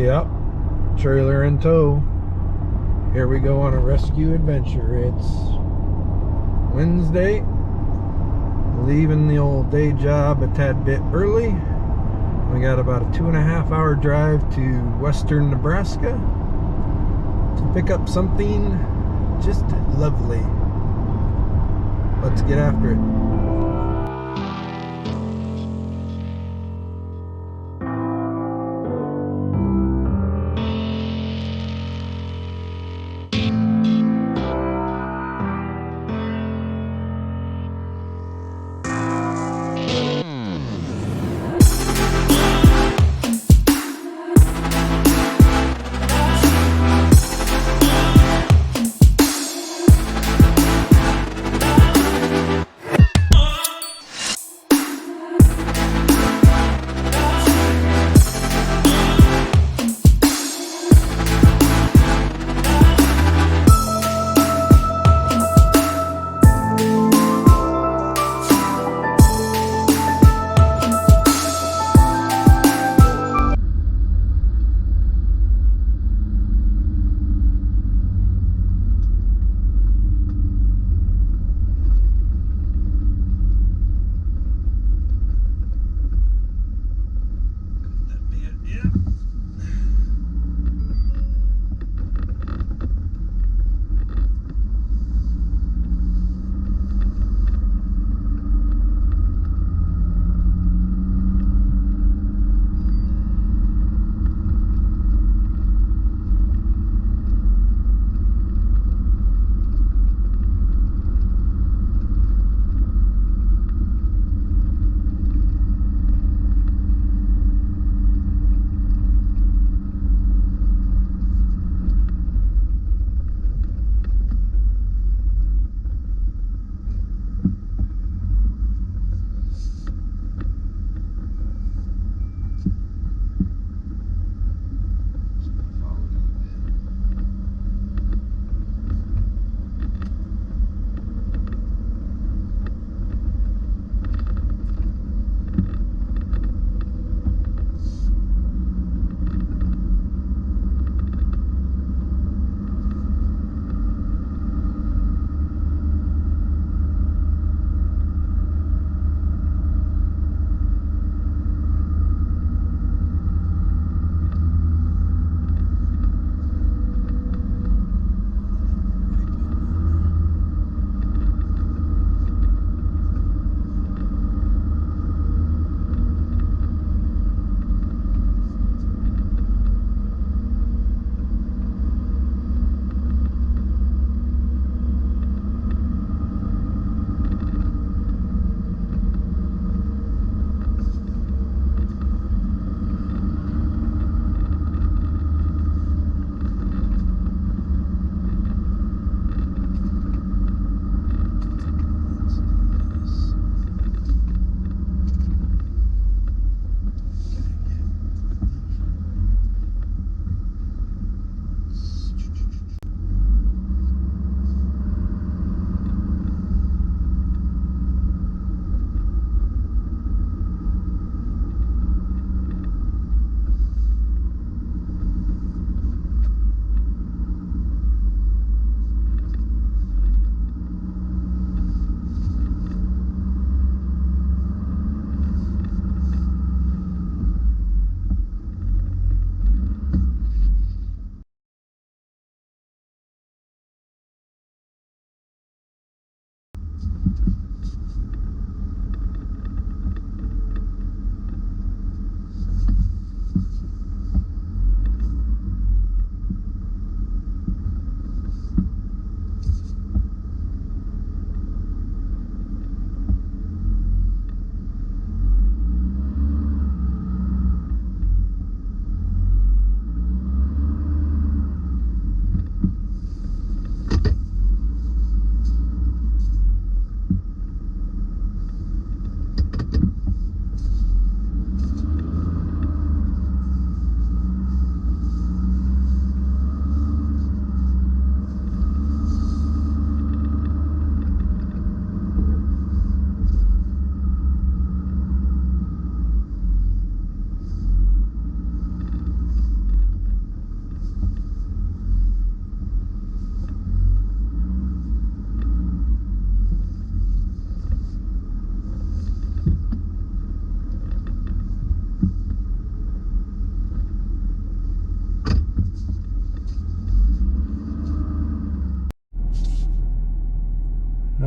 Yep, trailer in tow. Here we go on a rescue adventure. It's Wednesday. Leaving the old day job a tad bit early. We got about a 2.5 hour drive to western Nebraska to pick up something just lovely. Let's get after it.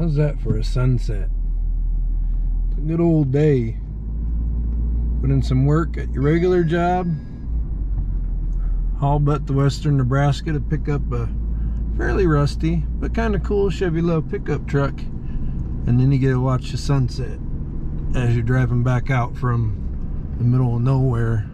How's that for a sunset? It's a good old day. Put in some work at your regular job. Haul butt to western Nebraska to pick up a fairly rusty but kind of cool Chevy LUV pickup truck. And then you get to watch the sunset as you're driving back out from the middle of nowhere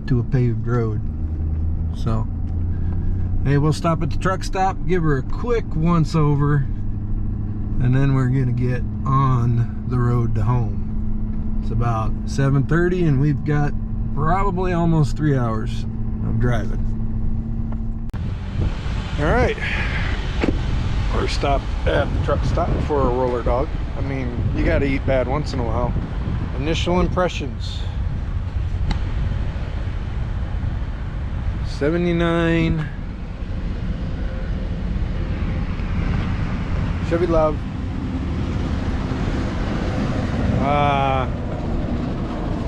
to a paved road. So, hey, we'll stop at the truck stop, give her a quick once over, and then we're gonna get on the road to home. It's about 7:30 and we've got probably almost 3 hours of driving. All right, we're stopped at the truck stop for a roller dog. I mean, you gotta eat bad once in a while. Initial impressions. 79 Chevy LUV.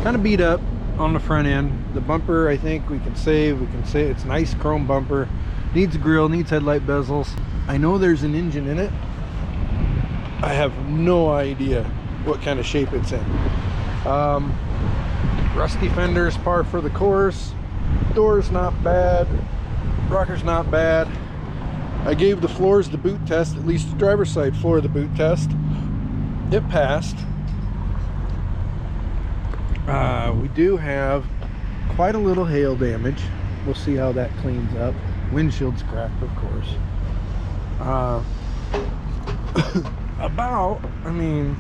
Kind of beat up on the front end. The bumper, I think we can say it's nice chrome bumper. Needs a grill, needs headlight bezels. I know there's an engine in it. I have no idea what kind of shape it's in. Rusty fenders, par for the course. Door's not bad. Rocker's not bad. I gave the floors the boot test, at least the driver's side floor the boot test. It passed. We do have quite a little hail damage. We'll see how that cleans up. Windshield's cracked, of course. About, I mean,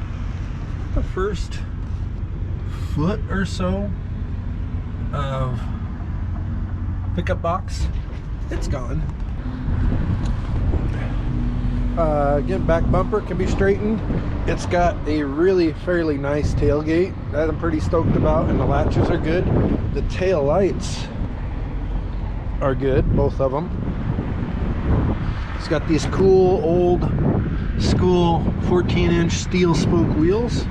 the first foot or so of pickup box, it's gone. Again, back bumper can be straightened. It's got a really fairly nice tailgate that I'm pretty stoked about, and the latches are good. The tail lights are good, both of them. It's got these cool old school 14-inch steel spoke wheels.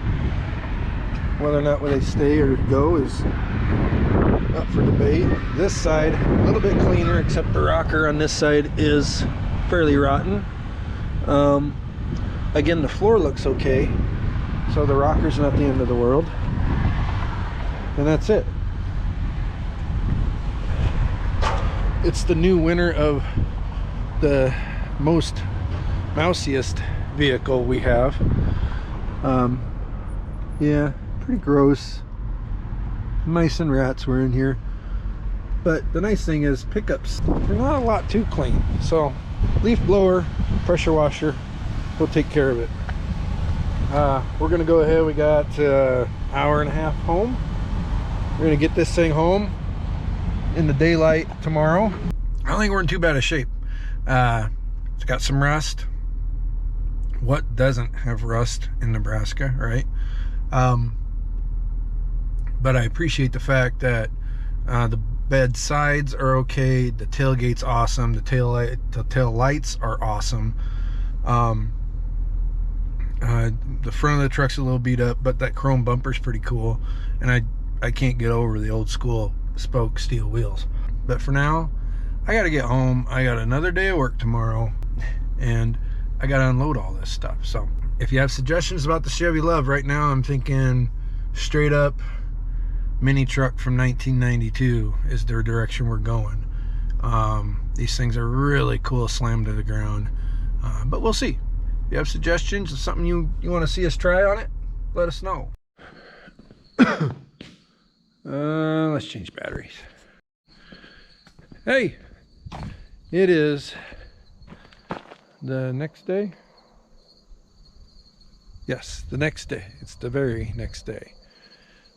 Whether or not where they stay or go is up for debate. This side a little bit cleaner, except the rocker on this side is fairly rotten. Again, the floor looks okay, so the rocker's not the end of the world, and that's it. It's the new winner of the most mousiest vehicle we have. Yeah, pretty gross. Mice and rats were in here, but the nice thing is pickups, they're not a lot too clean. So leaf blower, pressure washer will take care of it. We're gonna go ahead. We got hour and a half home. We're gonna get this thing home in the daylight tomorrow. I don't think we're in too bad a shape. It's got some rust. What doesn't have rust in Nebraska, right? But I appreciate the fact that the bed sides are okay, the tailgate's awesome, the tail lights are awesome. The front of the truck's a little beat up, but that chrome bumper's pretty cool, and I can't get over the old school spoke steel wheels. But for now, I gotta get home. I got another day of work tomorrow, and I gotta unload all this stuff. So if you have suggestions about the Chevy LUV, right now I'm thinking straight up mini truck from 1992 is the direction we're going. These things are really cool, slammed to the ground, but we'll see. If you have suggestions of something you want to see us try on it, let us know. Let's change batteries. Hey, it is the next day. Yes, the next day. It's the very next day.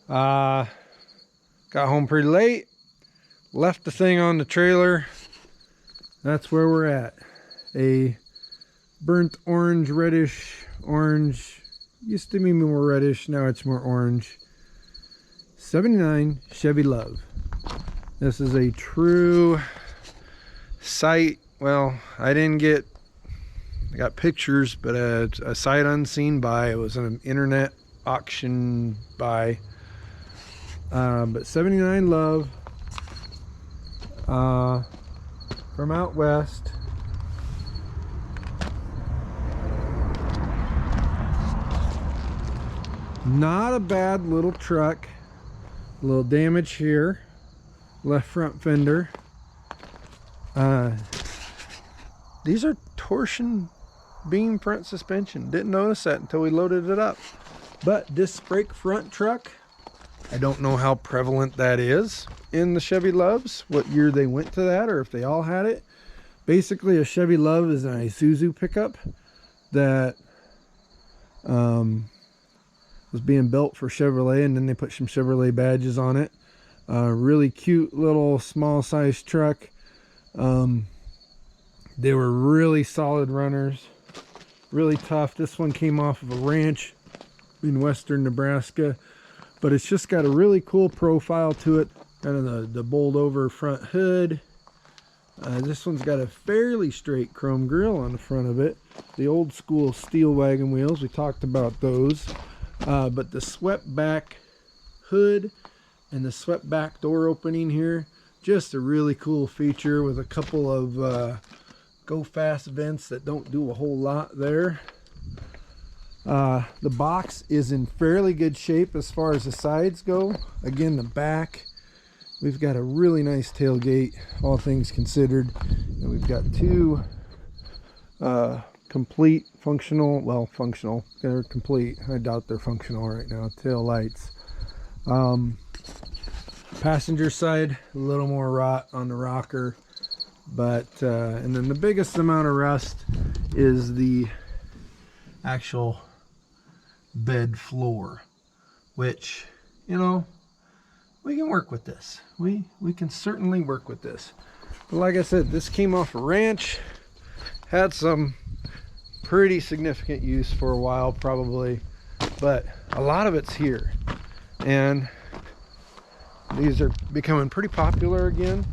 Got home pretty late, left the thing on the trailer. That's where we're at. A burnt orange, reddish orange, used to be more reddish, now it's more orange, 79 Chevy LUV. This is a true sight. Well, I got pictures, but a sight unseen buy. It was an internet auction buy. But 79 LUV from out west. Not a bad little truck. A little damage here, left front fender. These are torsion beam front suspension. Didn't notice that until we loaded it up. But disc brake front truck, I don't know how prevalent that is in the Chevy LUVs, what year they went to that, or if they all had it. Basically, a Chevy LUV is an Isuzu pickup that was being built for Chevrolet, and then they put some Chevrolet badges on it. Really cute little small size truck. They were really solid runners, really tough. This one came off of a ranch in western Nebraska, but it's just got a really cool profile to it. Kind of the bowled over front hood. This one's got a fairly straight chrome grille on the front of it. The old school steel wagon wheels, we talked about those. But the swept back hood and the swept back door opening here, just a really cool feature with a couple of go fast vents that don't do a whole lot there. The box is in fairly good shape as far as the sides go. Again, the back, we've got a really nice tailgate, all things considered, and we've got two complete functional, well, functional, they're complete, I doubt they're functional right now, tail lights. Passenger side, a little more rot on the rocker, but and then the biggest amount of rust is the actual bed floor, which, you know, we can work with this. We can certainly work with this. But like I said, this came off a ranch, had some pretty significant use for a while probably, but a lot of it's here, and these are becoming pretty popular again.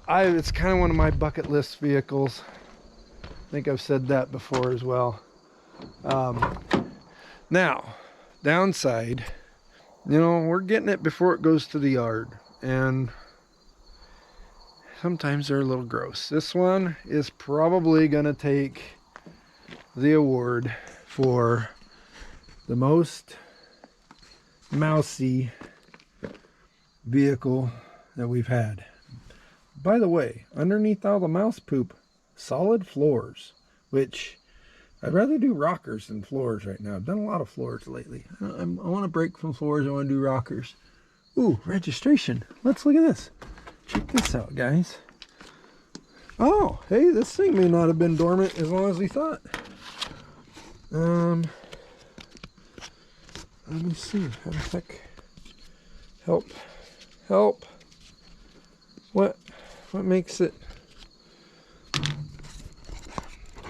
It's kind of one of my bucket list vehicles. I think I've said that before as well. Now, downside, you know, we're getting it before it goes to the yard, and sometimes they're a little gross. This one is probably gonna take the award for the most mousy vehicle that we've had. By the way, underneath all the mouse poop, solid floors, which I'd rather do rockers than floors right now. I've done a lot of floors lately. I want to break from floors. I want to do rockers. Ooh, registration. Let's look at this. Check this out, guys. Oh, hey, this thing may not have been dormant as long as we thought. Let me see. How the heck? Help. What makes it?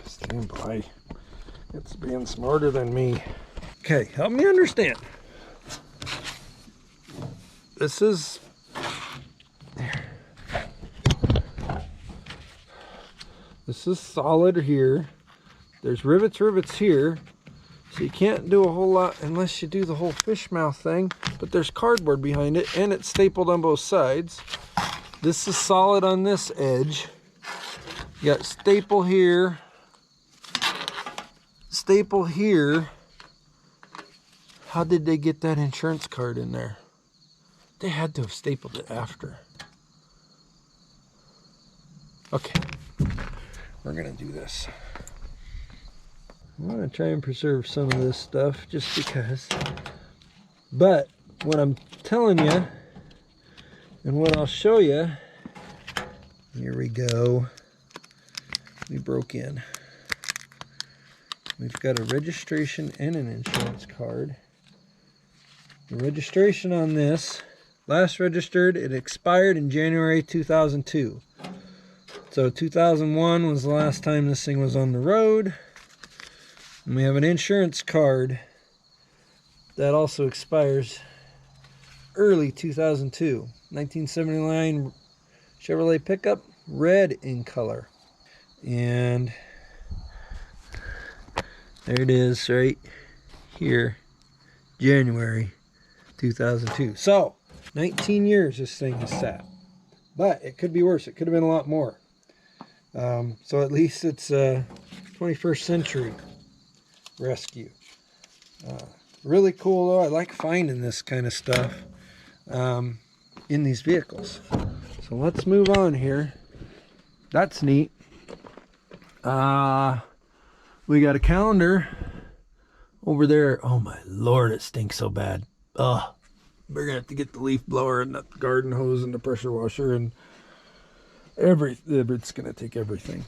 Stand by. It's being smarter than me. Okay, help me understand. This is solid here. There's rivets here. So you can't do a whole lot unless you do the whole fish mouth thing. But there's cardboard behind it, and it's stapled on both sides. This is solid on this edge. You got staple here. Staple here. How did they get that insurance card in there? They had to have stapled it after. Okay, we're gonna do this. I'm gonna try and preserve some of this stuff just because. But what I'm telling you, and what I'll show you, here we go. We broke in. We've got a registration and an insurance card. The registration on this, last registered, it expired in January 2002. So 2001 was the last time this thing was on the road. And we have an insurance card that also expires early 2002. 1979 Chevrolet pickup, red in color. And there it is right here, January 2002. So 19 years this thing has sat, but it could be worse. It could have been a lot more. So at least it's a 21st century rescue. Really cool though. I like finding this kind of stuff in these vehicles. So let's move on here. That's neat. We got a calendar over there. Oh my Lord, it stinks so bad. Ugh. We're gonna have to get the leaf blower and the garden hose and the pressure washer and it's gonna take everything.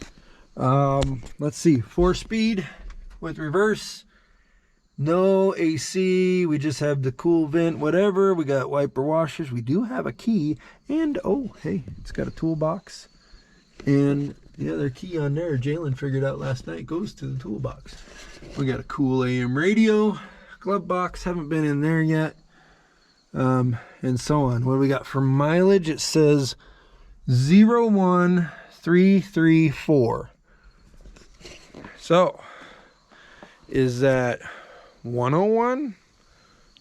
Let's see, 4-speed with reverse, no AC, we just have the cool vent, whatever. We got wiper washers, we do have a key, and oh hey, it's got a toolbox, and the other key on there Jalen figured out last night goes to the toolbox. We got a cool AM radio, glove box, haven't been in there yet, and so on. What do we got for mileage? It says 01334. So is that 101,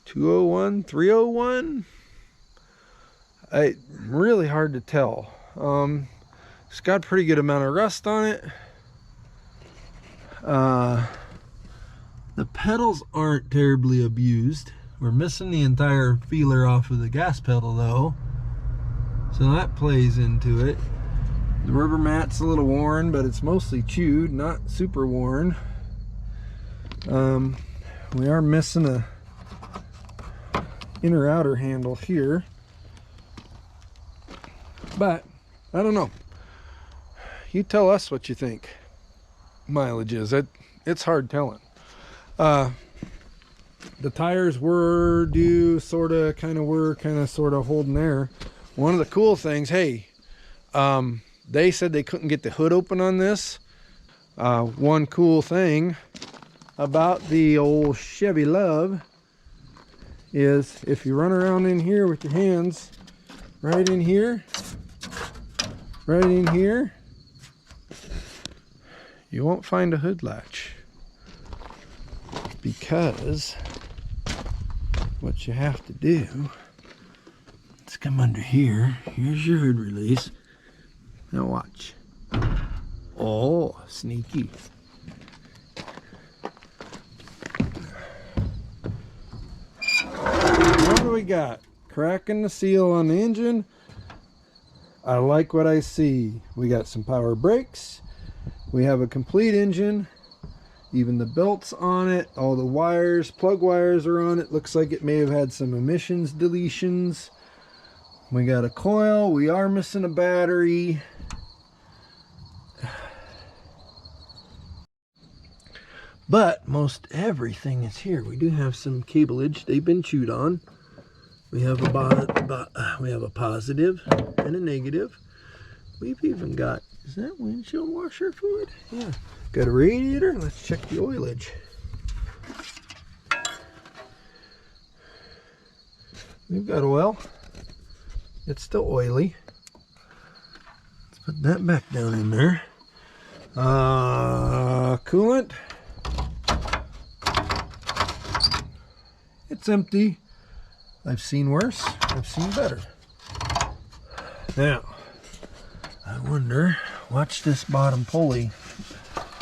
201, 301? Really hard to tell. It's got a pretty good amount of rust on it. The pedals aren't terribly abused. We're missing the entire feeler off of the gas pedal though, so that plays into it. The rubber mat's a little worn, but it's mostly chewed, not super worn. We are missing a inner outer handle here, but I don't know. You tell us what you think mileage is. It's hard telling. The tires were due, sort of holding there. One of the cool things, hey, they said they couldn't get the hood open on this. One cool thing about the old Chevy LUV is if you run around in here with your hands right in here, you won't find a hood latch, because what you have to do is come under here. Here's your hood release. Now watch. Oh, sneaky. What do we got? Cracking the seal on the engine. I like what I see. We got some power brakes. We have a complete engine. Even the belts on it. All the wires, plug wires are on it. Looks like it may have had some emissions deletions. We got a coil. We are missing a battery. But most everything is here. We do have some cableage. They've been chewed on. We have a positive and a negative. We've even got, is that windshield washer fluid? Yeah. Got a radiator. Let's check the oilage. We've got oil. It's still oily. Let's put that back down in there. Coolant. It's empty. I've seen worse. I've seen better. Now, I wonder, watch this bottom pulley,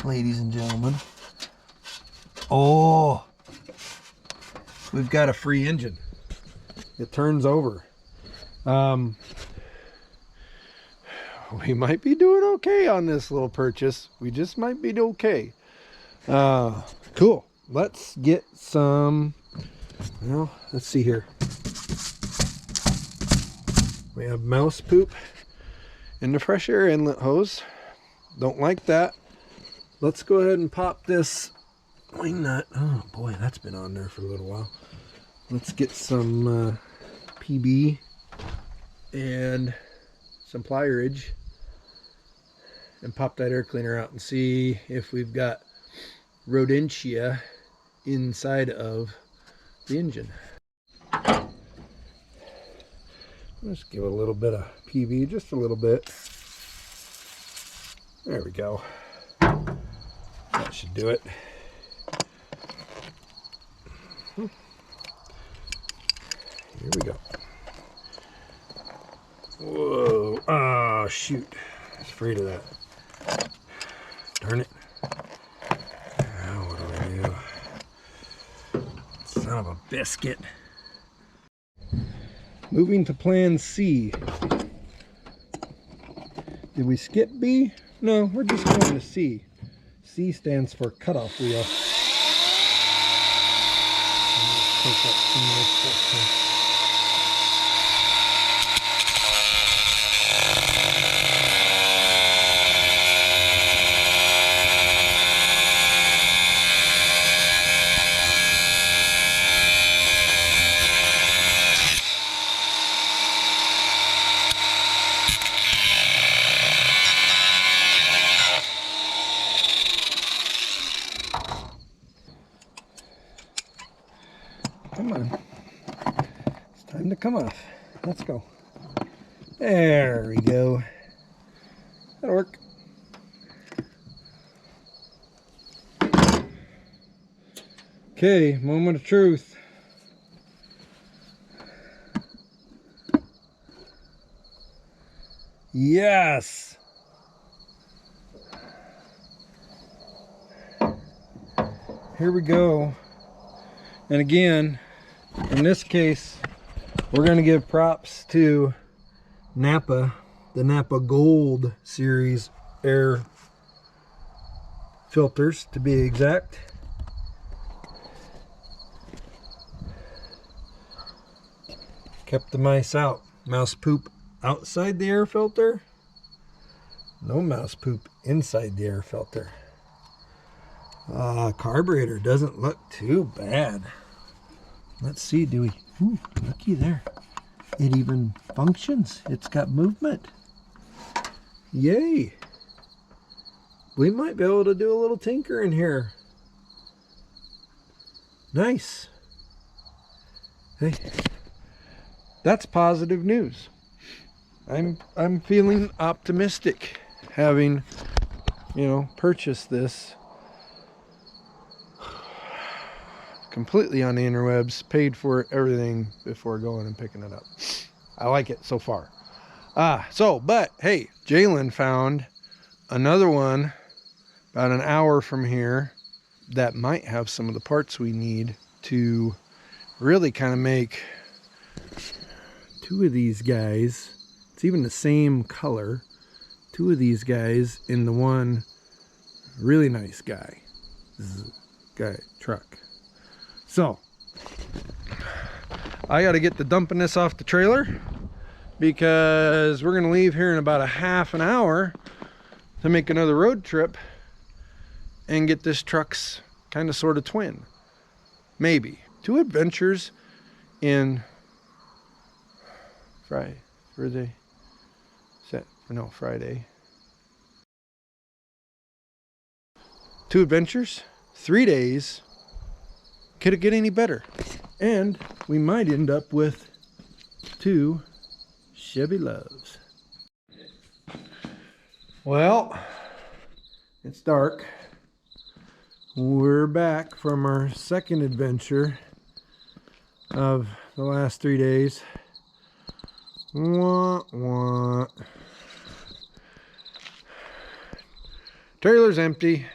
ladies and gentlemen. Oh, we've got a free engine. It turns over. We might be doing okay on this little purchase. We just might be okay. Cool. Let's get some, well, let's see here. We have mouse poop in the fresh air inlet hose. Don't like that. Let's go ahead and pop this wing nut. Oh boy, that's been on there for a little while. Let's get some PB and some pliers and pop that air cleaner out and see if we've got rodentia inside of the engine. Let's give it a little bit of PB, just a little bit. There we go. That should do it. Here we go. Whoa. Oh, shoot. I was afraid of that. Darn it. Now what do I do? Son of a biscuit. Moving to plan C. Did we skip B? No, we're just going to C. C stands for cutoff wheel. Take up some more stuff. Come on. It's time to come off. Let's go. There we go. That'll work. Okay, moment of truth. Yes! Here we go. And again, in this case, we're going to give props to Napa, the Napa Gold Series air filters to be exact. Kept the mice out. Mouse poop outside the air filter. No mouse poop inside the air filter. Carburetor doesn't look too bad. Let's see, do we? Ooh, looky there. It even functions. It's got movement. Yay. We might be able to do a little tinker in here. Nice. Hey, that's positive news. I'm feeling optimistic having, you know, purchased this completely on the interwebs, paid for everything before going and picking it up. I like it so far. But hey, Jalen found another one about an hour from here that might have some of the parts we need to really kind of make two of these guys. It's even the same color. Two of these guys in the one really nice guy. This is a guy truck. So I got to get the dumping this off the trailer because we're going to leave here in about a half an hour to make another road trip and get this truck's kind of sort of twin. Maybe. 2 adventures in Friday. 2 adventures, 3 days. Could it get any better? And we might end up with 2 Chevy LUVs. Well, it's dark. We're back from our second adventure of the last 3 days. Wah, wah. Trailer's empty.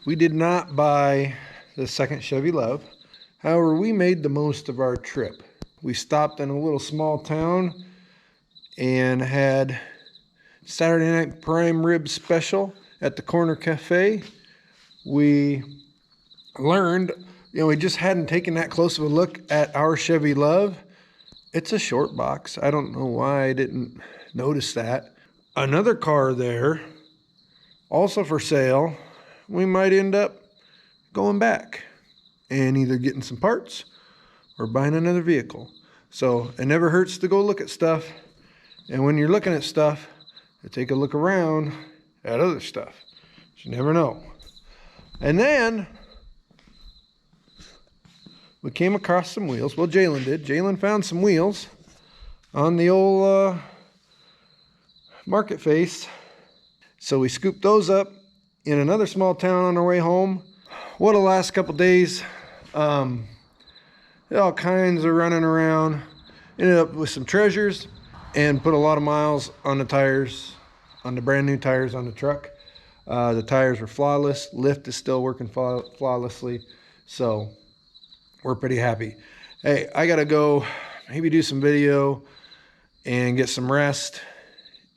We did not buy the second Chevy LUV. However, we made the most of our trip. We stopped in a little small town and had Saturday night prime rib special at the corner cafe. We learned, we just hadn't taken that close of a look at our Chevy LUV. It's a short box. I don't know why I didn't notice that. Another car there, also for sale. We might end up going back and either getting some parts or buying another vehicle. So it never hurts to go look at stuff. And when you're looking at stuff, you take a look around at other stuff. You never know. And then we came across some wheels. Well, Jalen did. Jalen found some wheels on the old market face. So we scooped those up in another small town on our way home. What a last couple days. All kinds of running around. Ended up with some treasures and put a lot of miles on the tires, on the brand new tires on the truck. The tires were flawless. Lift is still working flawlessly. So we're pretty happy. Hey, I gotta go maybe do some video and get some rest.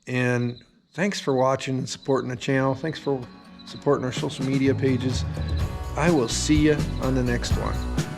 And thanks for watching and supporting the channel. Thanks for supporting our social media pages. I will see you on the next one.